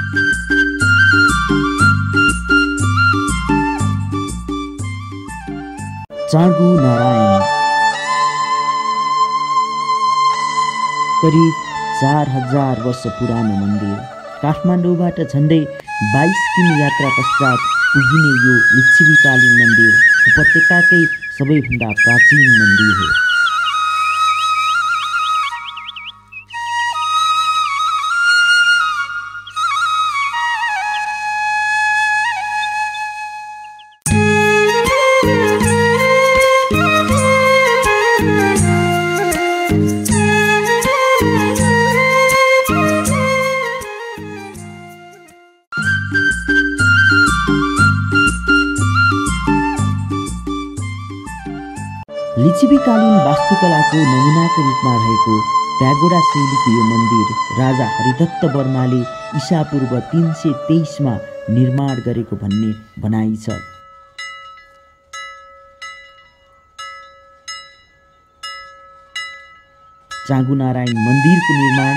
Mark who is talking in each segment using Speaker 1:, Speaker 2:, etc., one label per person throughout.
Speaker 1: चाँगुनारायण करिब 4000 वर्ष पुरानो मन्दिर। काठमाडौँबाट झन्डै 22 किमि यात्रा पश्चात पुगिने यो लिच्छविकालीन मन्दिर उपत्यकाकै सबैभन्दा प्राचीन मन्दिर हो। लिच्छविकालीन वास्तुकलाको नमुनाको रूपमा रहेको प्यागोडा शैलीको यो मन्दिर राजा हरिदत्त वर्माले ईसापूर्व 323 मा निर्माण गरेको भन्ने भनाइ छ। चाँगुनारायण मन्दिरको निर्माण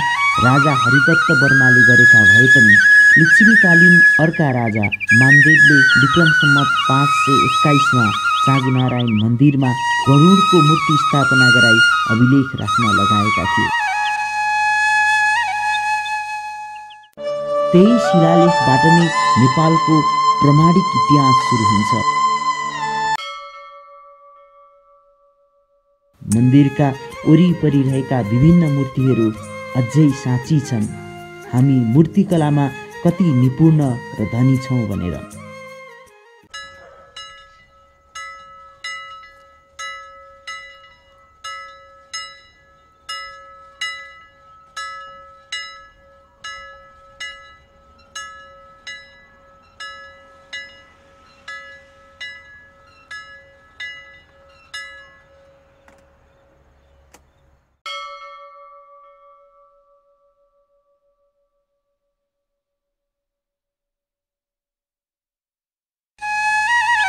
Speaker 1: राजा हरिदत्त वर्माले गरेका भए पनि लिच्छविकालीन अर्का राजा मानदेवले विक्रम सम्वत 521 मा चाँगुनारायण मन्दिरमा गरुडको मूर्ति स्थापना गराई अभिलेख राख्न लगाएका थिए। त्यही शिलालेखबाट नै नेपालको प्रमाणिक इतिहास सुरु हुन्छ। मन्दिरका वरिपरि रहेका विभिन्न मूर्तिहरू अझै साँची छन्। हामी मूर्तिकलामा कति निपुण र धनी छौँ भनेर।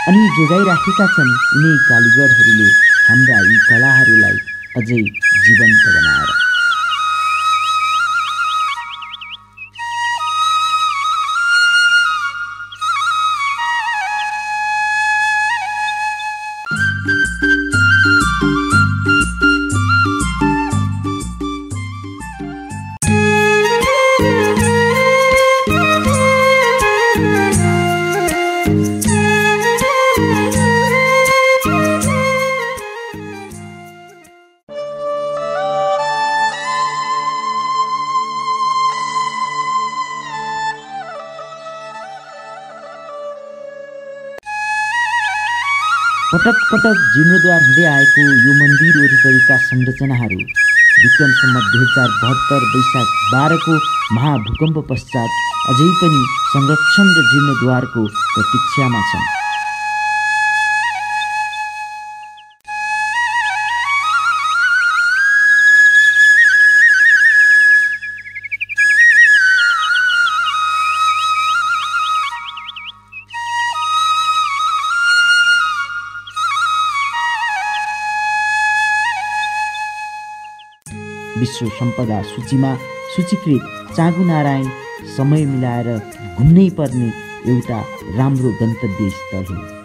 Speaker 1: अनि जोगाइराखेका छन् यिनै कालीगरहरूले हाम्रा यी कलाहरूलाई अझै जीवन्त बनाएर। पटक पटक जीर्णोद्धार हुँदै आएको यो मन्दिर वरिपरिका संरचनाहरू विक्रम सम्वत 2072 वैशाख 12 को महाभूकम्प पश्चात अझै पनि संरक्षण र जीर्णोद्धारको प्रतीक्षामा छन्। विश्व सम्पदा सूचीमा सूचीकृत चाँगुनारायण समय मिलाएर घुम्नै पर्ने एउटा राम्रो गन्तव्य स्थल हो।